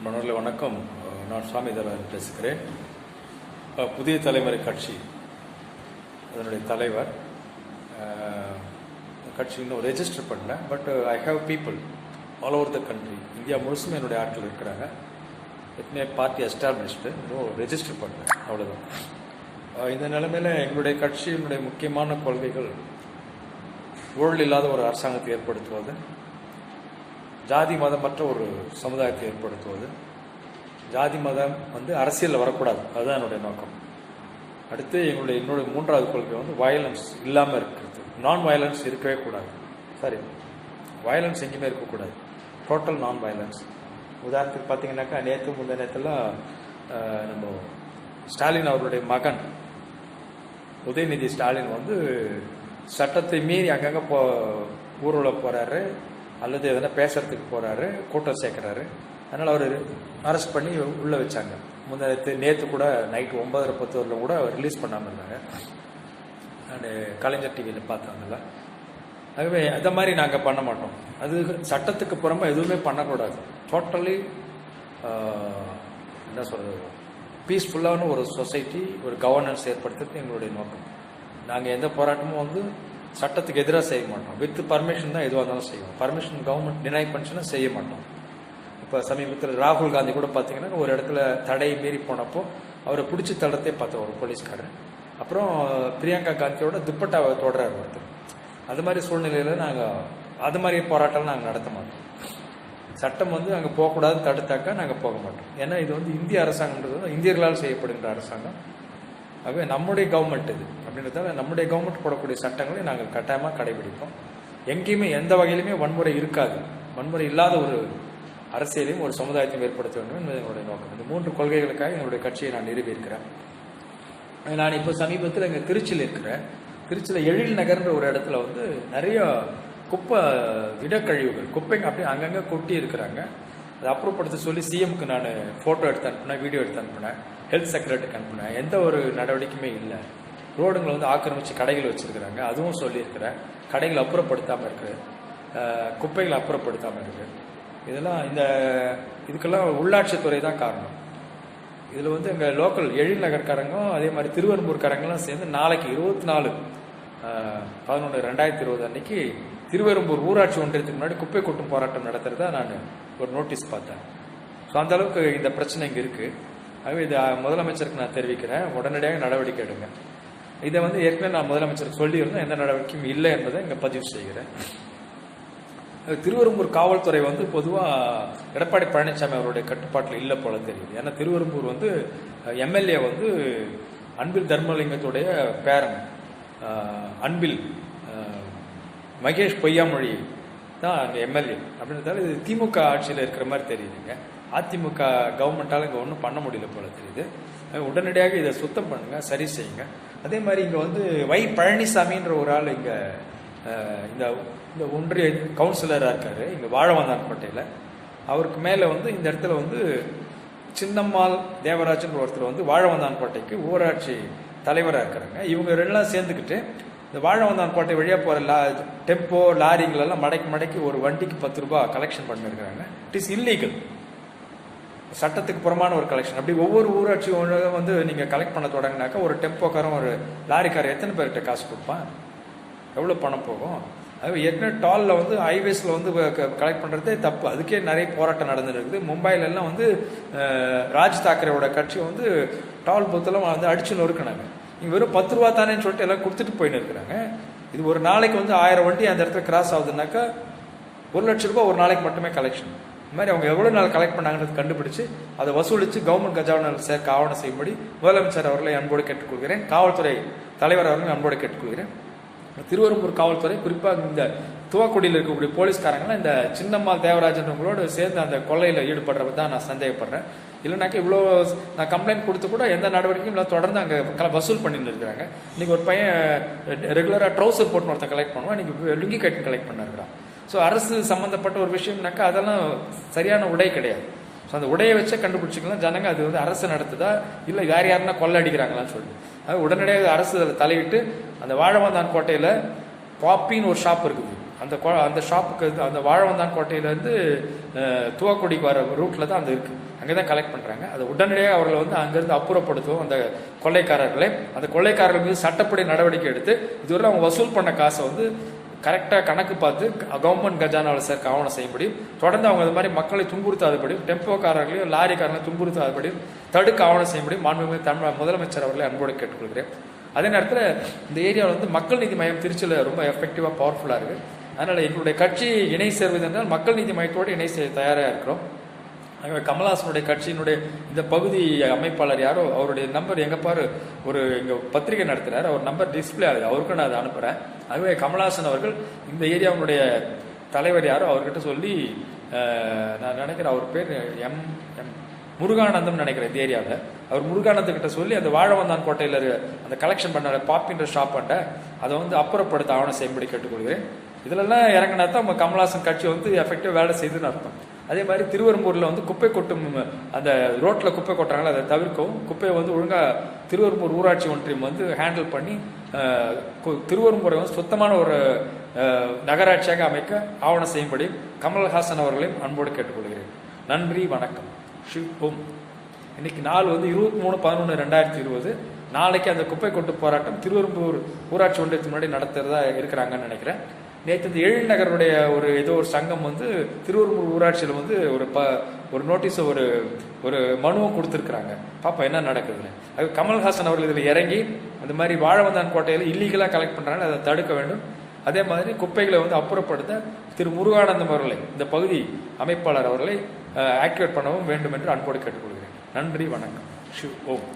மனோர்ல வணக்கம். நான் சுவாமிதரன் பேசுகிறேன். புதிய தலைமுறை கட்சி அதனுடைய தலைவர். கட்சி இன்னும் ரெஜிஸ்டர் பண்ணல. But I have people all over the country. India முழுசும் என்னுடைய ஆட்கள் இருக்கிறாங்க. எத்தனை பார்ட்டி எஸ்டாப்ளிஷ்டு, இன்னும் ரெஜிஸ்டர் பண்ணல, அவ்வளோதான். இந்த நிலைமையில் எங்களுடைய கட்சியினுடைய முக்கியமான கொள்கைகள் ஊழல் இல்லாத ஒரு அரசாங்கத்தை ஏற்படுத்துவது, ஜாதி மதமற்ற ஒரு சமுதாயத்தை ஏற்படுத்துவது. ஜாதி மதம் அரசியலில் வரக்கூடாது, அதுதான் என்னுடைய நோக்கம். அடுத்து என்னுடைய மூன்றாவது கொள்கை வயலன்ஸ் இல்லாமல் இருக்கிறது. நான் வயலன்ஸ் இருக்கவே கூடாது. சரி, வயலன்ஸ் எங்கேயுமே இருக்கக்கூடாது. Total non violence. உதாரணத்துக்கு பார்த்தீங்கன்னாக்கா முந்தைய நேரத்தில் நம்ம ஸ்டாலின் அவருடைய மகன் உதயநிதி ஸ்டாலின் சட்டத்தை மீறி அங்கங்கே ஊர்வலம் போகிறாரு, அல்லது எதனா பேசுறதுக்கு போகிறாரு, கூட்டம் சேர்க்குறாரு. அதனால் அவர் அரெஸ்ட் பண்ணி உள்ளே வச்சாங்க. நேற்று கூட நைட்டு 9:10 கூட ரிலீஸ் பண்ணாமல் இருந்தாங்க. நான் கலைஞர் டிவியில் பார்த்தாங்கல்ல. ஆகவே அந்த மாதிரி நாங்கள் பண்ண மாட்டோம். அது சட்டத்துக்கு புறமா எதுவுமே பண்ணக்கூடாது. டோட்டலி என்ன சொல்கிறது, பீஸ்ஃபுல்லான ஒரு சொசைட்டி, ஒரு கவர்னன்ஸ் ஏற்படுத்துறது எங்களுடைய நோக்கம். நாங்கள் எந்த போராட்டமும் சட்டத்துக்கு எதிராக செய்ய மாட்டோம். வித் பர்மிஷன் தான் எதுவாக இருந்தாலும் செய்வோம். பர்மிஷன் கவர்மெண்ட் டினை பண்ணிச்சுன்னா செய்ய மாட்டோம். இப்போ சமீபத்தில் ராகுல் காந்தி கூட பார்த்தீங்கன்னா ஒரு இடத்துல தடை மீறி போனப்போ அவரை பிடிச்சி தள்ளத்தே பார்த்தோம் ஒரு போலீஸ்காரர். அப்புறம் பிரியங்கா காந்தியோட துப்பட்டாவை தொடரார் ஒருத்தர். அது மாதிரி சூழ்நிலையில் நாங்கள் அது மாதிரி போராட்டம் நாங்கள் நடத்த மாட்டோம். சட்டம் அங்கே போகக்கூடாதுன்னு தடுத்தாக்கா நாங்கள் போக மாட்டோம். ஏன்னா இது இந்திய அரசாங்கம்ன்றது இந்தியர்களால் செய்யப்படுகின்ற அரசாங்கம். ஆகவே நம்முடைய கவர்மெண்ட் இது அப்படின்றதால நம்முடைய கவர்மெண்ட் போடக்கூடிய சட்டங்களை நாங்கள் கட்டாயமாக கடைபிடிப்போம். எங்கேயுமே எந்த வகையிலுமே வன்முறை இருக்காது. வன்முறை இல்லாத ஒரு அரசியலையும் ஒரு சமுதாயத்தையும் ஏற்படுத்த வேண்டும் என்பது என்னுடைய நோக்கம். இந்த 3 கொள்கைகளுக்காக என்னுடைய கட்சியை நான் நிறுவியிருக்கிறேன். நான் இப்போ சமீபத்தில் எங்கள் திருச்சியில் இருக்கிறேன். திருச்சியில் எழில் நகர்ன்ற ஒரு இடத்துல நிறைய குப்பை திடக்கழிவுகள், குப்பைங்க அப்படியே அங்கங்கே கொட்டி இருக்கிறாங்க. அதை அப்புறப்படுத்த சொல்லி சிஎம்க்கு நான் ஃபோட்டோ எடுத்து அனுப்பினேன், வீடியோ எடுத்து அனுப்பினேன், ஹெல்த் செக்ரட்டரிக்கு அனுப்பினேன். எந்த ஒரு நடவடிக்கையுமே இல்லை. ரோடுங்களை ஆக்கிரமித்து கடைகள் வச்சுருக்கிறாங்க, அதுவும் சொல்லியிருக்கிறேன். கடைகளை அப்புறப்படுத்தாமல் இருக்குது, குப்பைகளை அப்புறப்படுத்தாமல் இருக்குது. இதெல்லாம் இதுக்கெல்லாம் உள்ளாட்சித்துறை தான் காரணம். இதில் எங்கள் லோக்கல் எழில் நகர்காரங்க, அதே மாதிரி திருவெரும்பூர்காரங்கெல்லாம் சேர்ந்து நாளைக்கு 24/11/2020 அன்னைக்கு திருவெரும்பூர் ஊராட்சி ஒன்றியத்துக்கு முன்னாடி குப்பை கொட்டும் போராட்டம் நடத்துறதா நான் ஒரு நோட்டீஸ் பார்த்தேன். ஸோ அந்த அளவுக்கு இந்த பிரச்சனை இங்கே இருக்குது. ஆகவே இதை முதலமைச்சருக்கு நான் தெரிவிக்கிறேன், உடனடியாக நடவடிக்கை எடுங்க. இதை ஏற்கனவே நான் முதலமைச்சருக்கு சொல்லியிருந்தேன், எந்த நடவடிக்கையும் இல்லை என்பதை இங்கே பதிவு செய்கிறேன். திருவெரும்பூர் காவல்துறை பொதுவாக எடப்பாடி பழனிசாமி அவருடைய கட்டுப்பாட்டில் இல்லை போல தெரியுது. ஏன்னா திருவெரும்பூர் எம்எல்ஏ அன்பில் தர்மலிங்கத்துடைய பேரன் அன்பில் மகேஷ் பொய்யாமொழி தான் அங்கே எம்எல்ஏ அப்படின்றதால இது திமுக ஆட்சியில் இருக்கிற மாதிரி தெரியுதுங்க. அதிமுக கவர்மெண்ட்டால் இங்கே ஒன்றும் பண்ண முடியல போல தெரியுது. உடனடியாக இதை சுத்தம் பண்ணுங்க, சரி செய்யுங்க. அதே மாதிரி இங்கே வை பழனிசாமின்ற ஒரு ஆள் இங்கே இந்த ஒன்றிய கவுன்சிலராக இருக்காரு இங்கே வாழவந்தான்பேட்டையில். அவருக்கு மேலே இந்த இடத்துல சின்னம்மாள் தேவராஜன் ஒருத்தர் வாழவந்தான்பேட்டைக்கு ஊராட்சி தலைவராக இருக்கிறாங்க. இவங்க ரெண்டுலாம் சேர்ந்துக்கிட்டு இந்த வாழவந்தான்பேட்டை வழியாக போகிற டெம்போ லாரிங்களெல்லாம் மடக்கி ஒரு வண்டிக்கு 10 ரூபாய் கலெக்ஷன் பண்ணிருக்கிறாங்க. இட் இஸ் இல்லீகல், சட்டத்துக்கு புறமான ஒரு கலெக்ஷன். அப்படி ஒவ்வொரு ஊராட்சியும் நீங்கள் கலெக்ட் பண்ண தொடங்கினாக்கா ஒரு டெம்போக்காரன் ஒரு லாரிக்காரன் எத்தனை பேர்கிட்ட காசு கொடுப்பான், எவ்வளோ பணம் போகும்? அது ஏற்கனவே டாலில் ஹைவேஸில் கலெக்ட் பண்ணுறதே தப்பு. அதுக்கே நிறைய போராட்டம் நடந்துட்டு இருக்குது. மும்பையிலெல்லாம் ராஜ் தாக்கரேவோட கட்சி டால் பூத்தெல்லாம் அடிச்சு நொறுக்கினாங்க. இங்கே வெறும் 10 ரூபா தானேன்னு சொல்லிட்டு எல்லாம் கொடுத்துட்டு போயின்னு இருக்கிறாங்க. இது ஒரு நாளைக்கு 1000 வண்டி அந்த இடத்துல கிராஸ் ஆகுதுன்னாக்கா 1 லட்ச ரூபாய் ஒரு நாளைக்கு மட்டுமே கலெக்ஷன். இந்த மாதிரி அவங்க எவ்வளோ நாள் கலெக்ட் பண்ணாங்கன்றது கண்டுபிடிச்சு அதை வசூலித்து கவர்மெண்ட் கஜானாவில் சேர்க்க ஆவணம் செய்யும்படி முதலமைச்சர் அவர்களை அன்போடு கேட்டுக்கொள்கிறேன். காவல்துறை தலைவர் அவர்களை அன்போடு கேட்டுக்கொள்கிறேன். திருவெரும்பூர் காவல்துறை குறிப்பாக இந்த துவக்குடியில் இருக்கக்கூடிய போலீஸ்காரங்களாம் இந்த சின்னம்மாள் தேவராஜன்றவங்களோடு சேர்ந்து அந்த கொள்ளையில் ஈடுபடுறது தான் நான் சந்தேகப்படுறேன். இல்லைனாக்கா இவ்வளோ நான் கம்ப்ளைண்ட் கொடுத்து கூட எந்த நடவடிக்கையும் இல்லை, தொடர்ந்து அங்கே வசூல் பண்ணிட்டு இருக்கிறாங்க. இன்றைக்கி ஒரு பையன் ரெகுலராக ட்ரௌசர் போட்டு ஒருத்தன் கலெக்ட் பண்ணுவான், இன்றைக்கி லுங்கி கட்டி கலெக்ட் பண்ணிருக்கிறான். ஸோ அரசு சம்மந்தப்பட்ட ஒரு விஷயம்னாக்கா அதெல்லாம் சரியான உடை கிடையாது. ஸோ அந்த உடையை வச்சே கண்டுபிடிச்சிக்கலாம் ஜனங்க அது அரசு நடத்துதா இல்லை யாருன்னா கொள்ளை அடிக்கிறாங்களான்னு சொல்லி. அது உடனடியாக அரசு அதில் தலையிட்டு அந்த வாழவந்தான் கோட்டையில் பாப்பின்னு ஒரு ஷாப் இருக்குது, அந்த ஷாப்புக்கு அந்த வாழவந்தான் கோட்டையிலேருந்து துவாக்குடிக்கு வர ரூட்டில் தான் அது இருக்குது. அங்கே தான் கலெக்ட் பண்ணுறாங்க. அதை உடனடியாக அவர்களை வந்து அங்கேருந்து அப்புறப்படுத்துவோம் அந்த கொள்ளைக்காரர்களை. அந்த கொள்ளைக்காரர்கள் மீது சட்டப்படி நடவடிக்கை எடுத்து இதுவரை அவங்க வசூல் பண்ண காசை வந்து கரெக்டாக கணக்கு பார்த்து கவர்மெண்ட் கஜானாவில் சேர்க்க ஆவணம் செய்யும்படி, தொடர்ந்து அவங்க அது மாதிரி மக்களை துன்புறுத்தாதபடியும் டெம்போக்காரர்களையும் லாரிக்காரங்களையும் துன்புறுத்தாதபடியும் தடுக்க ஆவணம் செய்யும்படி மாண்புமிகு தமிழ் முதலமைச்சர் அவர்களை அன்போடு கேட்டுக்கொள்கிறேன். அதே நேரத்தில் இந்த ஏரியாவில் வந்து மக்கள் நீதி மையம் திருச்சியில் ரொம்ப எஃபெக்டிவாக பவர்ஃபுல்லாக இருக்குது. அதனால் எங்களுடைய கட்சி இணை சேர்வது என்றால் மக்கள் நீதி மையத்தோடு இணை செய்ய தயாராக இருக்கிறோம். கமல்ஹாசனுடைய கட்சியினுடைய இந்த பகுதி அமைப்பாளர் யாரோ அவருடைய நம்பர் எங்கே பாரு ஒரு இங்கே பத்திரிகை நடத்துகிறார், அவர் நம்பர் டிஸ்பிளே ஆகுது, அவருக்கும் நான் அதை அனுப்புகிறேன். ஆகவே கமல்ஹாசன் அவர்கள் இந்த ஏரியாவுடைய தலைவர் யாரோ அவர்கிட்ட சொல்லி, நான் நினைக்கிறேன் அவர் பேர் எம் முருகானந்தம் நினைக்கிறேன் இந்த ஏரியாவில், அவர் முருகானந்தக்கிட்ட சொல்லி அந்த வாழவந்தான் கோட்டையில் அந்த கலெக்ஷன் பண்ண பாப்பின்ற ஷாப் பண்ண அதை வந்து அப்புறப்படுத்த ஆவணம் செய்யும்படி கேட்டுக்கொள்கிறேன். இதிலெல்லாம் இறங்கினா தான் நம்ம கமல்ஹாசன் கட்சி வந்து எஃபெக்டிவ் வேலை செய்துன்னு அர்த்தம். அதே மாதிரி திருவெரும்பூரில் வந்து குப்பை கொட்டும் அந்த ரோட்டில் குப்பை கொட்டுறாங்களோ அதை தவிர்க்கவும், குப்பையை வந்து ஒழுங்காக திருவெரும்பூர் ஊராட்சி ஒன்றியம் வந்து ஹேண்டில் பண்ணி திருவெரும்பூரை வந்து சுத்தமான ஒரு நகராட்சியாக அமைக்க ஆவணம் செய்யும்படி கமல்ஹாசன் அவர்களையும் அன்போடு கேட்டுக்கொள்கிறேன். நன்றி, வணக்கம். ஓம். இன்னைக்கு நாள் வந்து 23/11/2020. நாளைக்கு அந்த குப்பை கொட்டு போராட்டம் திருவெரும்பூர் ஊராட்சி ஒன்றியத்துக்கு முன்னாடி நடத்துறதா இருக்கிறாங்கன்னு நினைக்கிறேன். நேற்று இந்த எழில்நகருடைய ஏதோ ஒரு சங்கம் வந்து திருவெரும்பூர் ஊராட்சியில் வந்து ஒரு நோட்டீஸை ஒரு மனுவை கொடுத்துருக்குறாங்க. பாப்பா என்ன நடக்குதுன்னு. அது கமல்ஹாசன் அவர்கள் இதில் இறங்கி அந்த மாதிரி வாழவந்தான் கோட்டையில் இல்லீகலாக கலெக்ட் பண்ணுறாங்க, அதை தடுக்க வேண்டும். அதே மாதிரி குப்பைகளை வந்து அப்புறப்படுத்த திரு முருகானந்தம் அவர்களை, இந்த பகுதி அமைப்பாளர் அவர்களை ஆக்டிவேட் பண்ணவும் வேண்டும் என்று அன்போடு கேட்டுக்கொள்கிறேன். நன்றி, வணக்கம். ஓம்.